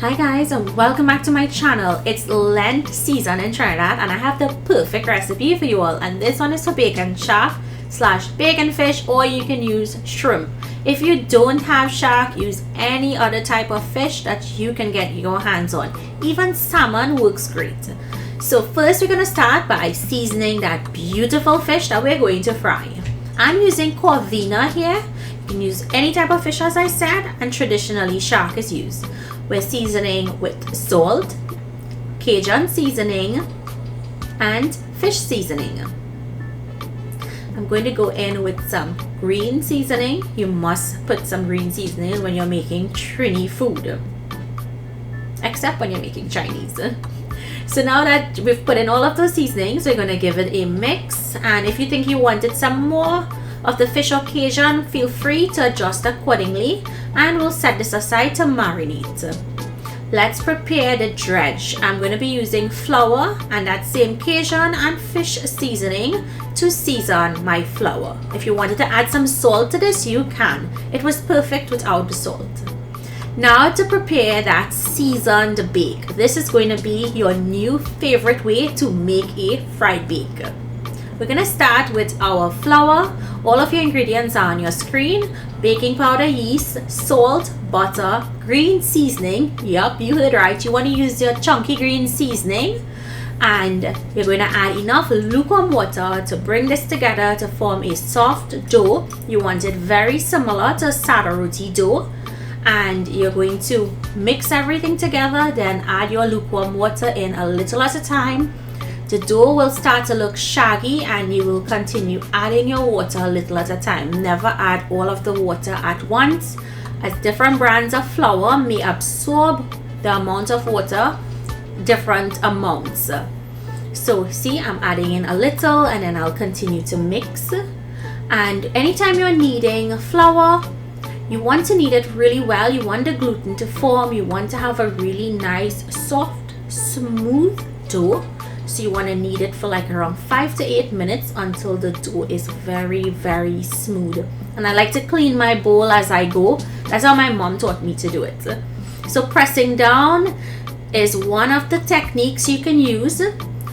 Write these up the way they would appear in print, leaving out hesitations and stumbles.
Hi guys, and welcome back to my channel. It's Lent season in Trinidad and I have the perfect recipe for you all, and this one is for bacon shark / bacon fish, or you can use shrimp. If you don't have shark, use any other type of fish that you can get your hands on. Even salmon works great. So first we're going to start by seasoning that beautiful fish that we're going to fry. I'm using corvina here. You can use any type of fish as I said, and traditionally shark is used. We're seasoning with salt, Cajun seasoning, and fish seasoning. I'm going to go in with some green seasoning. You must put some green seasoning when you're making Trini food, except when you're making Chinese. So now that we've put in all of those seasonings, we're going to give it a mix, and if you think you wanted some more of the fish or Cajun, feel free to adjust accordingly, and we'll set this aside to marinate. Let's prepare the dredge. I'm going to be using flour and that same Cajun and fish seasoning to season my flour. If you wanted to add some salt to this, you can. It was perfect without the salt. Now to prepare that seasoned bake. This is going to be your new favorite way to make a fried bake. We're going to start with our flour. All of your ingredients are on your screen. Baking powder, yeast, salt, butter, green seasoning. Yup, you heard right. You want to use your chunky green seasoning. And you're going to add enough lukewarm water to bring this together to form a soft dough. You want it very similar to sada roti dough. And you're going to mix everything together, then add your lukewarm water in a little at a time. The dough will start to look shaggy and you will continue adding your water a little at a time. Never add all of the water at once, as different brands of flour may absorb the amount of water different amounts. So see, I'm adding in a little and then I'll continue to mix. And anytime you're kneading flour, you want to knead it really well. You want the gluten to form. You want to have a really nice, soft, smooth dough. So you want to knead it for like around 5 to 8 minutes until the dough is very, very smooth. And I like to clean my bowl as I go. That's how my mom taught me to do it. So pressing down is one of the techniques you can use.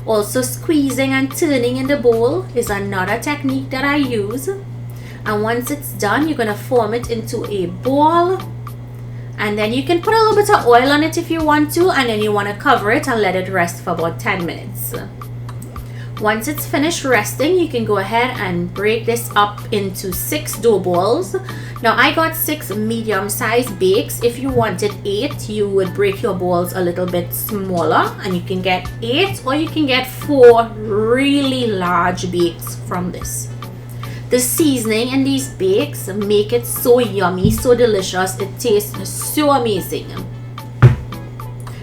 Also squeezing and turning in the bowl is another technique that I use. And once it's done, you're going to form it into a ball. And then you can put a little bit of oil on it if you want to, and then you want to cover it and let it rest for about 10 minutes. Once it's finished resting, you can go ahead and break this up into 6 dough balls. Now I got 6 medium-sized bakes. If you wanted 8, you would break your balls a little bit smaller, and you can get 8 or you can get 4 really large bakes from this. The seasoning in these bakes make it so yummy, so delicious. It tastes so amazing.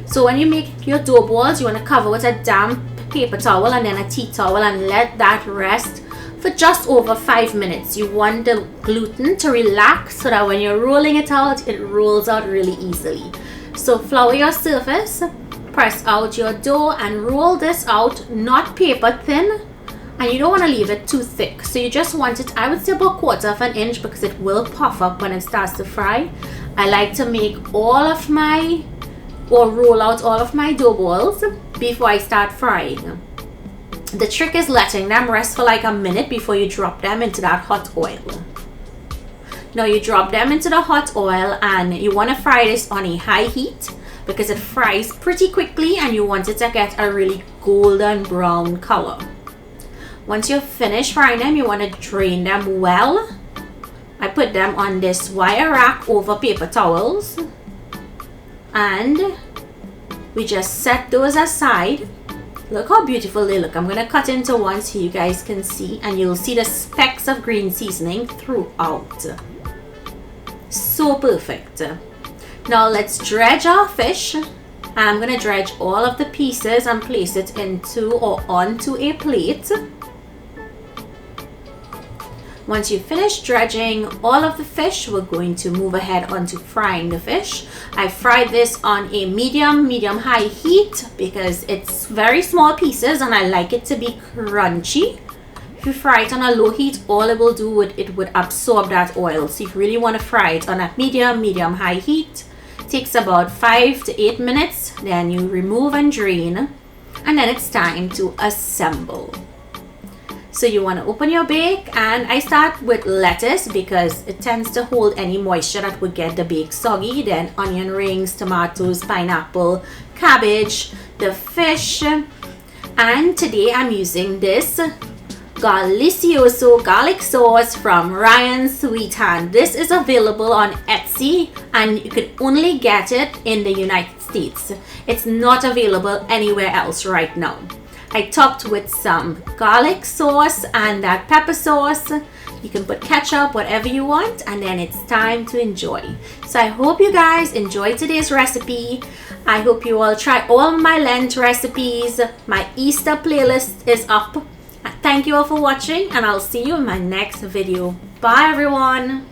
So when you make your dough balls, you want to cover with a damp paper towel and then a tea towel and let that rest for just over 5 minutes. You want the gluten to relax so that when you're rolling it out, it rolls out really easily. So flour your surface, press out your dough and roll this out, not paper thin. And you don't want to leave it too thick, so you just want it, I would say, about 1/4 of an inch, because it will puff up when it starts to fry. I like to make roll out all of my dough balls before I start frying. The trick is letting them rest for like a minute before you drop them into that hot oil. Now you drop them into the hot oil and you want to fry this on a high heat because it fries pretty quickly and you want it to get a really golden brown color. Once you're finished frying them, you want to drain them well. I put them on this wire rack over paper towels. And we just set those aside. Look how beautiful they look. I'm going to cut into one so you guys can see. And you'll see the specks of green seasoning throughout. So perfect. Now let's dredge our fish. I'm going to dredge all of the pieces and place it into or onto a plate. Once you finish dredging all of the fish, we're going to move ahead onto frying the fish. I fried this on a medium-high heat because it's very small pieces and I like it to be crunchy. If you fry it on a low heat, all it will do, it would absorb that oil. So if you really want to fry it on a medium-high heat, Takes about 5 to 8 minutes. Then you remove and drain, and then it's time to assemble. So you want to open your bake, and I start with lettuce because it tends to hold any moisture that would get the bake soggy. Then onion rings, tomatoes, pineapple, cabbage, the fish, and today I'm using this Delicioso garlic sauce from Ryan's Sweet Hand. This is available on Etsy and you can only get it in the United States. It's not available anywhere else right now. I topped with some garlic sauce and that pepper sauce. You can put ketchup, whatever you want, and then it's time to enjoy. So I hope you guys enjoyed today's recipe. I hope you all try all my Lent recipes. My Easter playlist is up. Thank you all for watching, and I'll see you in my next video. Bye everyone.